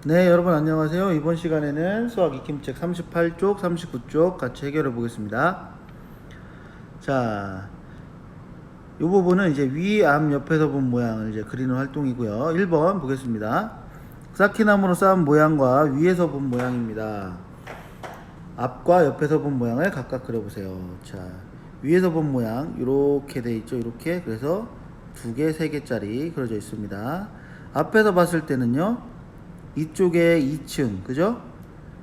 네, 여러분 안녕하세요. 이번 시간에는 수학 익힘책 38쪽, 39쪽 같이 해결해 보겠습니다. 자, 이 부분은 이제 위, 앞, 옆에서 본 모양을 이제 그리는 활동이고요. 1번 보겠습니다. 쌓기나무로 쌓은 모양과 위에서 본 모양입니다. 앞과 옆에서 본 모양을 각각 그려보세요. 자, 위에서 본 모양 이렇게 돼 있죠. 이렇게. 그래서 2개, 3개짜리 그려져 있습니다. 앞에서 봤을 때는요. 이쪽에 2층, 그죠?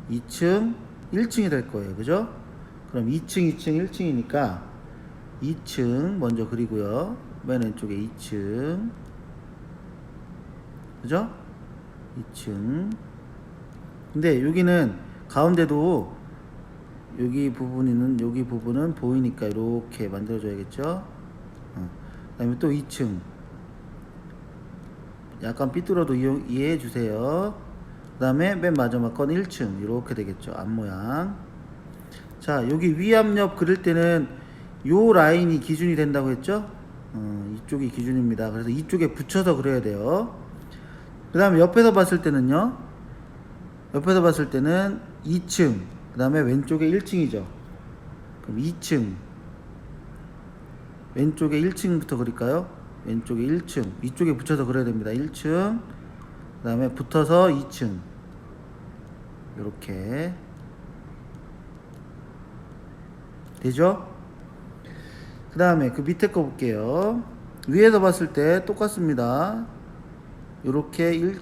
2층, 1층이 될 거예요, 그죠? 그럼 2층, 2층, 1층이니까 2층 먼저 그리고요. 맨 왼쪽에 2층, 그죠? 2층. 근데 여기는 가운데도 여기 부분은 보이니까 이렇게 만들어줘야겠죠? 그 다음에 또 2층. 약간 삐뚤어도 이해해 주세요. 그 다음에 맨 마지막 건 1층 이렇게 되겠죠. 앞모양. 자, 여기 위압력 그릴 때는 요 라인이 기준이 된다고 했죠. 이쪽이 기준입니다. 그래서 이쪽에 붙여서 그려야 돼요. 그 다음에 옆에서 봤을 때는요. 옆에서 봤을 때는 2층, 그 다음에 왼쪽에 1층이죠. 그럼 2층, 왼쪽에 1층부터 그릴까요? 왼쪽에 1층, 이쪽에 붙여서 그려야 됩니다. 1층, 그 다음에 붙어서 2층, 이렇게 되죠? 그 다음에 그 밑에 거 볼게요. 위에서 봤을 때 똑같습니다. 이렇게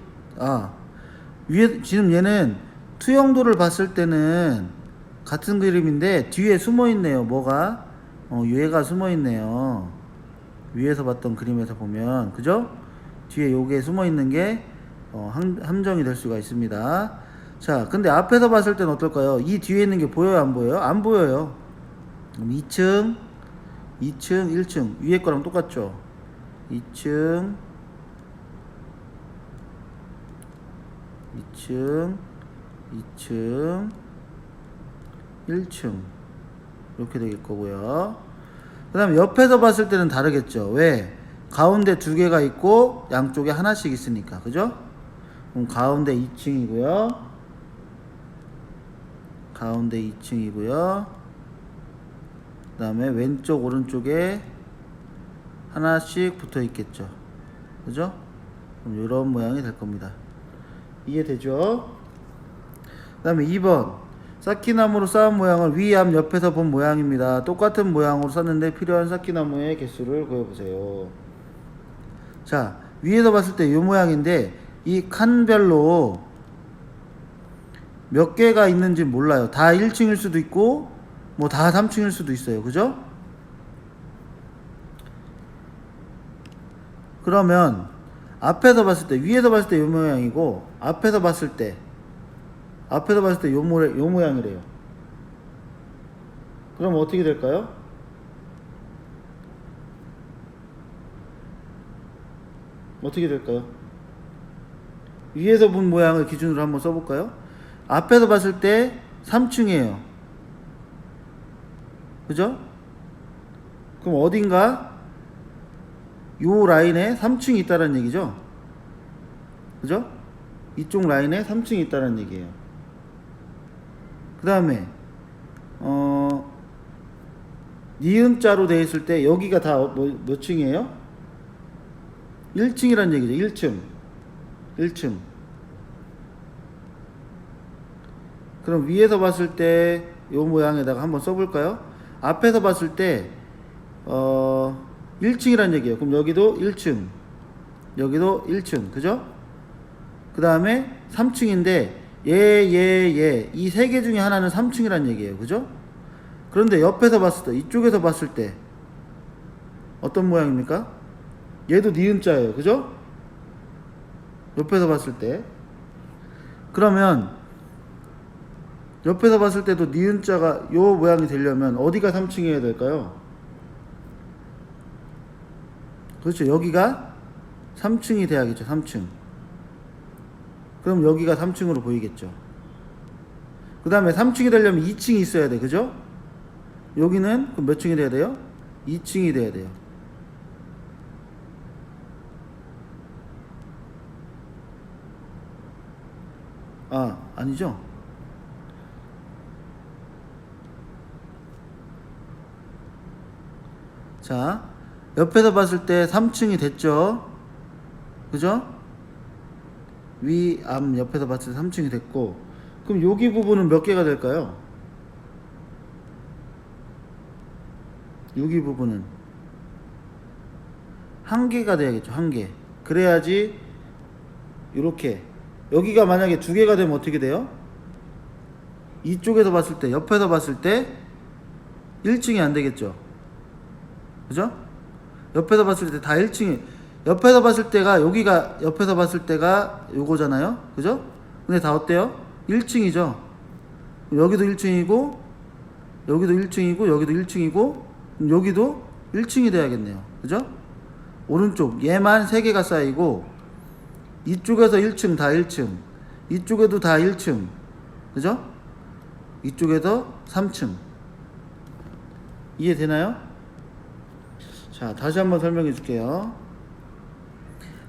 위에 지금 얘는 투영도를 봤을 때는 같은 그림인데 뒤에 숨어 있네요. 뭐가? 얘가 숨어 있네요. 위에서 봤던 그림에서 보면, 그죠? 뒤에 요게 숨어 있는 게 함정이 될 수가 있습니다. 자, 근데 앞에서 봤을 때는 어떨까요? 이 뒤에 있는 게 보여요, 안 보여요? 안 보여요. 그럼 2층, 2층, 1층 위에 거랑 똑같죠? 2층, 2층, 2층, 1층 이렇게 되길 거고요. 그 다음에 옆에서 봤을 때는 다르겠죠. 왜? 가운데 2개가 있고 양쪽에 하나씩 있으니까, 그죠? 그럼 가운데 2층이고요. 가운데 2층이고요. 그 다음에 왼쪽 오른쪽에 하나씩 붙어 있겠죠. 그죠? 그럼 이런 모양이 될 겁니다. 이해되죠? 그 다음에 2번 쌓기나무로 쌓은 모양을 위, 앞, 옆에서 본 모양입니다. 똑같은 모양으로 쌓는데 필요한 쌓기나무의 개수를 구해보세요. 자, 위에서 봤을 때 이 모양인데 이 칸별로 몇 개가 있는지 몰라요. 다 1층일 수도 있고 뭐 다 3층일 수도 있어요. 그죠? 그러면 앞에서 봤을 때, 위에서 봤을 때 이 모양이고 앞에서 봤을 때 요 모양이래요. 그럼 어떻게 될까요? 어떻게 될까요? 위에서 본 모양을 기준으로 한번 써볼까요? 앞에서 봤을 때 3층이에요. 그죠? 그럼 어딘가 요 라인에 3층이 있다는 얘기죠? 그죠? 이쪽 라인에 3층이 있다는 얘기예요. 그 다음에 니은자로 되어 있을 때 여기가 다 몇 층이에요? 1층이란 얘기죠. 1층. 그럼 위에서 봤을 때 요 모양에다가 한번 써볼까요? 앞에서 봤을 때 1층이란 얘기예요. 그럼 여기도 1층, 여기도 1층, 그죠? 그 다음에 3층인데 이 3개 중에 하나는 3층이란 얘기예요. 그죠? 그런데 옆에서 봤을 때, 이쪽에서 봤을 때 어떤 모양입니까? 얘도 니은자예요. 그죠? 옆에서 봤을 때. 그러면 옆에서 봤을 때도 니은자가 요 모양이 되려면 어디가 3층이어야 될까요? 그렇죠. 여기가 3층이 돼야겠죠. 3층. 그럼 여기가 3층으로 보이겠죠. 그 다음에 3층이 되려면 2층이 있어야 돼. 그죠? 여기는 그럼 몇 층이 돼야 돼요? 2층이 돼야 돼요. 아니죠. 자, 옆에서 봤을 때 3층이 됐죠. 그죠? 위, 앞, 옆에서 봤을 때 3층이 됐고, 그럼 여기 부분은 몇 개가 될까요? 여기 부분은 한 개가 돼야겠죠. 한 개. 그래야지 이렇게 여기가 만약에 두 개가 되면 어떻게 돼요? 이쪽에서 봤을 때, 옆에서 봤을 때 1층이 안 되겠죠. 그죠? 옆에서 봤을 때 다 1층이, 옆에서 봤을 때가, 여기가 옆에서 봤을 때가 요거잖아요. 그죠? 근데 다 어때요? 1층이죠. 여기도 1층이고, 여기도 1층이고, 여기도 1층이고, 여기도 1층이 돼야겠네요. 그죠? 오른쪽, 얘만 3개가 쌓이고, 이쪽에서 1층 다 1층, 이쪽에도 다 1층. 그죠? 이쪽에도 3층. 이해되나요? 자, 다시 한번 설명해 줄게요.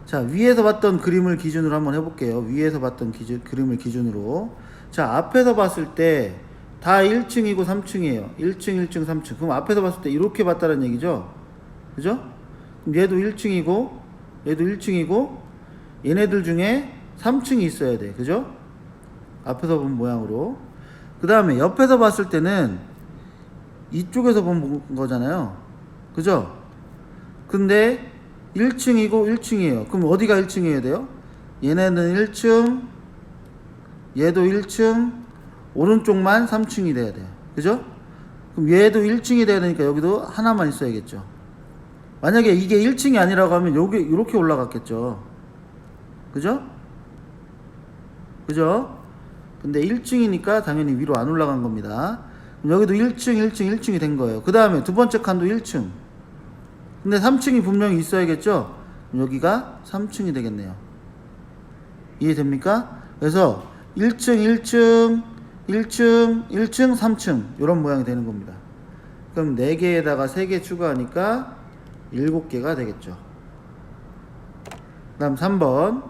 자, 위에서 봤던 그림을 기준으로 한번 해볼게요. 위에서 봤던 그림을 기준으로. 자, 앞에서 봤을 때 다 1층이고 3층이에요. 1층, 1층, 3층. 그럼 앞에서 봤을 때 이렇게 봤다는 얘기죠. 그죠? 그럼 얘도 1층이고, 얘도 1층이고, 얘네들 중에 3층이 있어야 돼. 그죠? 앞에서 본 모양으로. 그 다음에 옆에서 봤을 때는 이쪽에서 본 거잖아요. 그죠? 근데 1층이고 1층이에요. 그럼 어디가 1층이어야 돼요? 얘네는 1층, 얘도 1층, 오른쪽만 3층이 돼야 돼요. 그죠? 그럼 얘도 1층이 돼야 되니까 여기도 하나만 있어야겠죠. 만약에 이게 1층이 아니라고 하면 여기 이렇게 올라갔겠죠. 그죠? 그죠? 근데 1층이니까 당연히 위로 안 올라간 겁니다. 그럼 여기도 1층, 1층, 1층이 된 거예요. 그 다음에 두 번째 칸도 1층. 근데 3층이 분명히 있어야겠죠? 여기가 3층이 되겠네요. 이해됩니까? 그래서 1층, 1층, 1층, 1층, 3층 이런 모양이 되는 겁니다. 그럼 4개에다가 3개 추가하니까 7개가 되겠죠. 그 다음 3번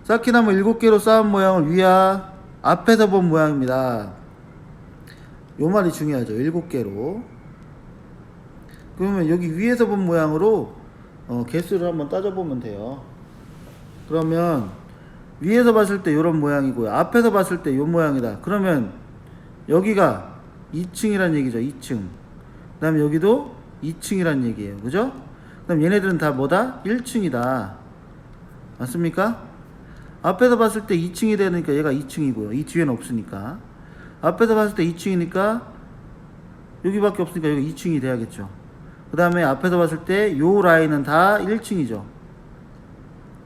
쌓기나무 7개로 쌓은 모양을 위아 앞에서 본 모양입니다. 요 말이 중요하죠. 7개로. 그러면 여기 위에서 본 모양으로 개수를 한번 따져보면 돼요. 그러면 위에서 봤을 때 이런 모양이고요. 앞에서 봤을 때 이 모양이다. 그러면 여기가 2층이란 얘기죠. 2층. 그 다음에 여기도 2층이란 얘기예요. 그죠? 그 다음 얘네들은 다 뭐다? 1층이다. 맞습니까? 앞에서 봤을 때 2층이 되니까 얘가 2층이고요. 이 뒤에는 없으니까. 앞에서 봤을 때 2층이니까 여기밖에 없으니까 여기 2층이 돼야겠죠. 그 다음에 앞에서 봤을 때 요 라인은 다 1층이죠.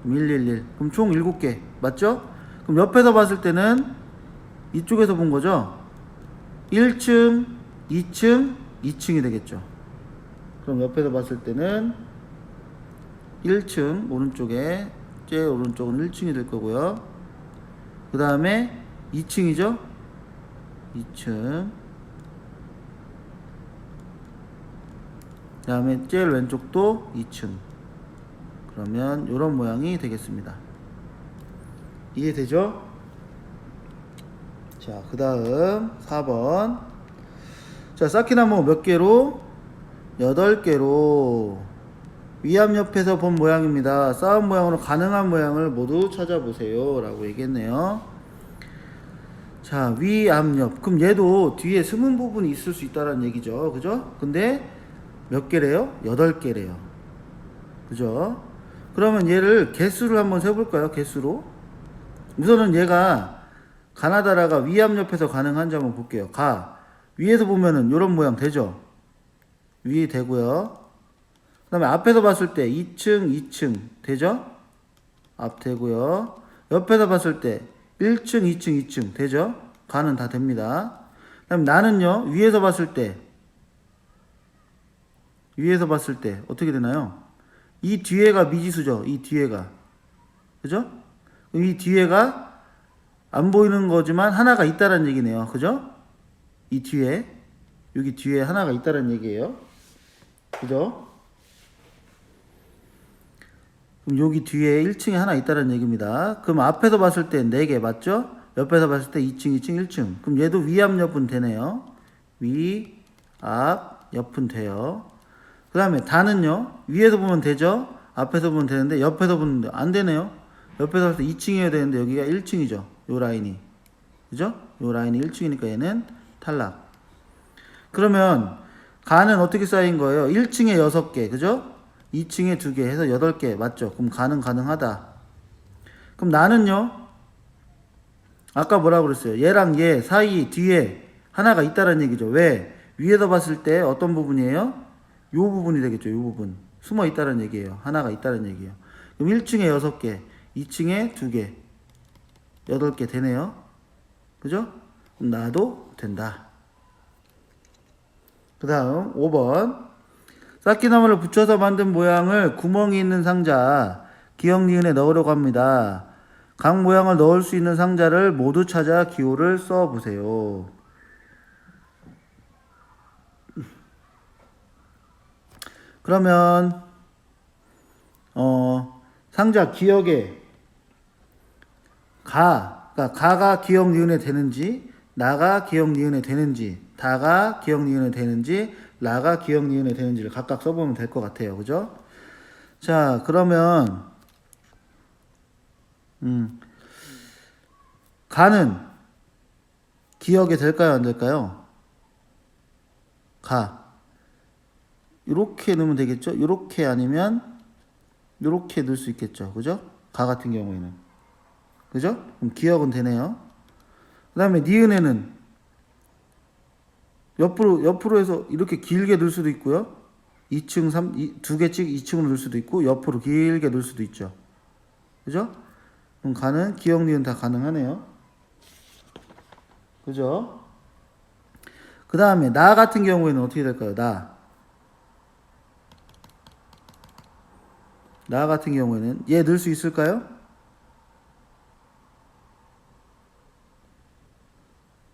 111. 그럼 총 7개. 맞죠? 그럼 옆에서 봤을 때는 이쪽에서 본 거죠. 1층, 2층, 2층이 되겠죠. 그럼 옆에서 봤을 때는 1층, 오른쪽에, 제일 오른쪽은 1층이 될 거고요. 그 다음에 2층이죠. 2층. 그 다음에 제일 왼쪽도 2층. 그러면 이런 모양이 되겠습니다. 이해되죠? 자, 그 다음 4번. 자, 쌓기나무 몇 개로? 8개로 위압 옆에서 본 모양입니다. 쌓은 모양으로 가능한 모양을 모두 찾아보세요 라고 얘기했네요. 자, 위, 앞, 옆. 그럼 얘도 뒤에 숨은 부분이 있을 수 있다는 얘기죠. 그죠? 근데 몇 개래요? 8개래요. 그죠? 그러면 얘를 개수를 한번 세볼까요? 개수로. 우선은 얘가 가나다라가 위압 옆에서 가능한지 한번 볼게요. 위에서 보면은 이런 모양 되죠? 위 되고요. 그 다음에 앞에서 봤을 때 2층, 2층 되죠? 앞 되고요. 옆에서 봤을 때 1층, 2층, 2층 되죠? 가는 다 됩니다. 그 다음에 나는요, 위에서 봤을 때 어떻게 되나요? 이 뒤에가 미지수죠. 이 뒤에가. 그죠? 이 뒤에가 안 보이는 거지만 하나가 있다는 얘기네요. 그죠? 이 뒤에, 여기 뒤에 하나가 있다는 얘기예요. 그죠? 그럼 여기 뒤에 1층에 하나 있다는 얘기입니다. 그럼 앞에서 봤을 때 4개 맞죠? 옆에서 봤을 때 2층, 2층, 1층. 그럼 얘도 위압 옆은 되네요. 위, 앞, 옆은 돼요. 그 다음에 다는요. 위에서 보면 되죠. 앞에서 보면 되는데 옆에서 보면 안 되네요. 옆에서 봤을 때 2층이어야 되는데 여기가 1층이죠. 요 라인이. 그죠? 요 라인이 1층이니까 얘는 탈락. 그러면 가는 어떻게 쌓인 거예요? 1층에 6개. 그죠? 2층에 2개 해서 8개. 맞죠? 그럼 가는 가능하다. 그럼 나는요. 아까 뭐라고 그랬어요? 얘랑 얘 사이 뒤에 하나가 있다는 얘기죠. 왜? 위에서 봤을 때 어떤 부분이에요? 요 부분이 되겠죠. 요 부분. 숨어 있다는 얘기예요. 하나가 있다는 얘기예요. 그럼 1층에 6개, 2층에 2개, 8개 되네요. 그죠? 그럼 나도 된다. 그 다음 5번. 쌓기나무를 붙여서 만든 모양을 구멍이 있는 상자, 기역 니은에 넣으려고 합니다. 각 모양을 넣을 수 있는 상자를 모두 찾아 기호를 써보세요. 그러면 상자 기역에 그러니까 가가 기역 니은에 되는지, 나가 기역 니은에 되는지, 다가 기역 니은에 되는지, 라가 기역 니은에 되는지를 각각 써보면 될 것 같아요. 그죠? 자, 그러면 가는 기역에 될까요? 안 될까요? 가. 이렇게 넣으면 되겠죠? 이렇게 아니면 이렇게 넣을 수 있겠죠. 그죠? 가 같은 경우에는. 그죠? 그럼 기역은 되네요. 그 다음에 니은에는 옆으로 해서 이렇게 길게 넣을 수도 있고요. 2층, 2개씩 2층으로 넣을 수도 있고, 옆으로 길게 넣을 수도 있죠. 그죠? 그럼 가는 기역, 니은 다 가능하네요. 그죠? 그 다음에 나 같은 경우에는 어떻게 될까요? 나 같은 경우에는 얘 넣을 수 있을까요?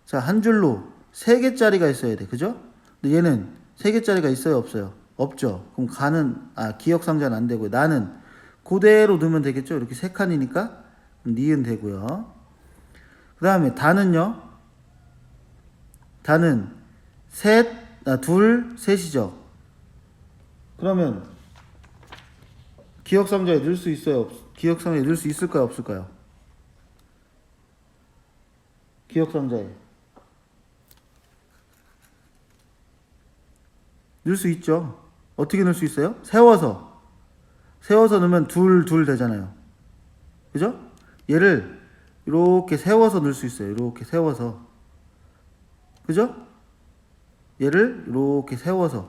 자, 한 줄로 3개짜리가 있어야 돼. 그죠? 근데 얘는 3개짜리가 있어요? 없어요? 없죠. 그럼 기역 상자는 안 되고요. 나는 그대로 넣으면 되겠죠? 이렇게 3칸이니까 니은 되고요. 그 다음에 다는요? 다는 둘, 셋이죠. 그러면 기역 상자에 넣을 수 있어요? 기역 상자에 넣을 수 있을까요? 없을까요? 기역 상자에 넣을 수 있죠. 어떻게 넣을 수 있어요? 세워서 넣으면 둘 되잖아요. 그죠? 얘를 이렇게 세워서 넣을 수 있어요. 이렇게 세워서. 그죠? 얘를 이렇게 세워서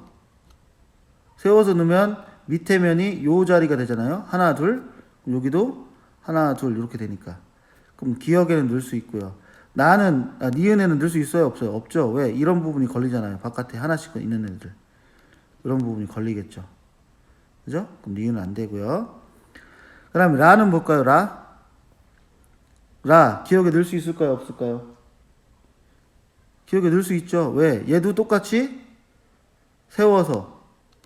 넣으면 밑에 면이 요 자리가 되잖아요. 하나, 둘. 여기도 하나, 둘 이렇게 되니까. 그럼 기역에는 넣을 수 있고요. 니은에는 넣을 수 있어요? 없어요? 없죠. 왜? 이런 부분이 걸리잖아요. 바깥에 하나씩 있는 애들. 이런 부분이 걸리겠죠. 그죠? 그럼 니은은 안 되고요. 그 다음에 라는 볼까요? 라 기억에 넣을 수 있을까요? 없을까요? 기억에 넣을 수 있죠. 왜? 얘도 똑같이 세워서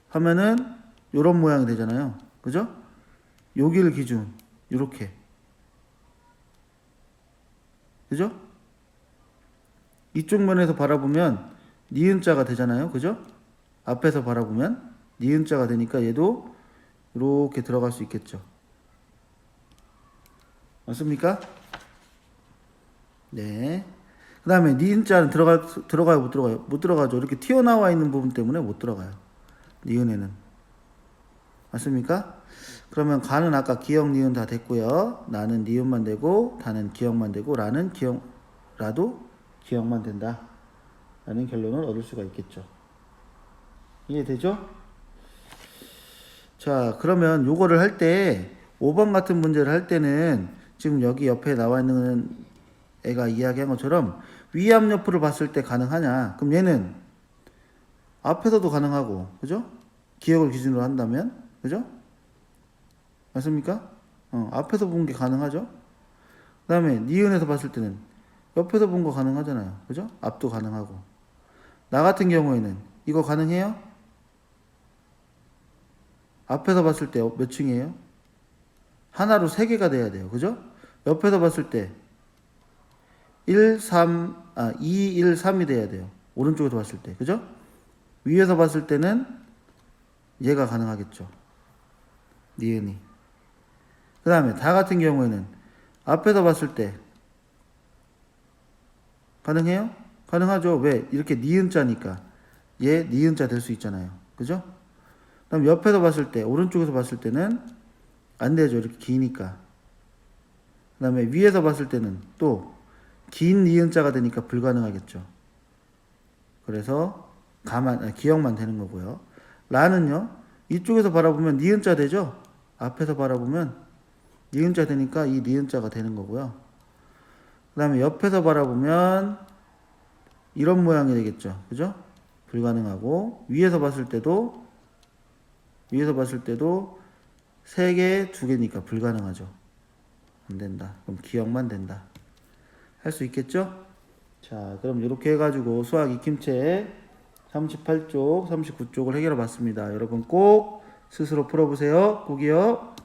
하면은 요런 모양이 되잖아요. 그죠? 여기를 기준 요렇게. 그죠? 이쪽 면에서 바라보면 니은자가 되잖아요. 그죠? 앞에서 바라보면 니은자가 되니까 얘도 이렇게 들어갈 수 있겠죠. 맞습니까? 네. 그 다음에 니은자는 들어가요? 못 들어가요? 못 들어가죠. 이렇게 튀어나와 있는 부분 때문에 못 들어가요. 니은에는. 맞습니까? 그러면 가는 아까 기역, 니은 다 됐고요. 나는 니은만 되고, 다는 기역만 되고, 라도 기역만 된다. 라는 결론을 얻을 수가 있겠죠. 이해되죠? 자, 그러면 요거를 할 때, 5번 같은 문제를 할 때는 지금 여기 옆에 나와 있는 애가 이야기한 것처럼 위압 옆으로 봤을 때 가능하냐? 그럼 얘는 앞에서도 가능하고, 그죠? 기억을 기준으로 한다면, 그죠? 맞습니까? 앞에서 본 게 가능하죠? 그 다음에 니은에서 봤을 때는 옆에서 본 거 가능하잖아요. 그죠? 앞도 가능하고. 나 같은 경우에는 이거 가능해요? 앞에서 봤을 때 몇 층이에요? 하나로 3개가 돼야 돼요. 그죠? 옆에서 봤을 때 2, 1, 3이 돼야 돼요. 오른쪽에서 봤을 때. 그죠? 위에서 봤을 때는 얘가 가능하겠죠. 니은이. 그 다음에 다 같은 경우에는 앞에서 봤을 때 가능해요? 가능하죠. 왜? 이렇게 니은자니까 얘 니은자 될 수 있잖아요. 그죠? 그럼 옆에서 봤을 때 오른쪽에서 봤을 때는 안 되죠. 이렇게 기니까. 그 다음에 위에서 봤을 때는 또 긴 니은자가 되니까 불가능하겠죠. 그래서 기억만 되는 거고요. 라는요. 이쪽에서 바라보면 니은자 되죠. 앞에서 바라보면 니은자 되니까 이 니은자가 되는 거고요. 그 다음에 옆에서 바라보면 이런 모양이 되겠죠. 그죠? 불가능하고 위에서 봤을 때도 세 개, 두 개니까 불가능하죠. 안 된다. 그럼 기억만 된다. 할 수 있겠죠? 자, 그럼 이렇게 해가지고 수학 익힘책 38쪽, 39쪽을 해결해 봤습니다. 여러분 꼭 스스로 풀어보세요. 꼭이요.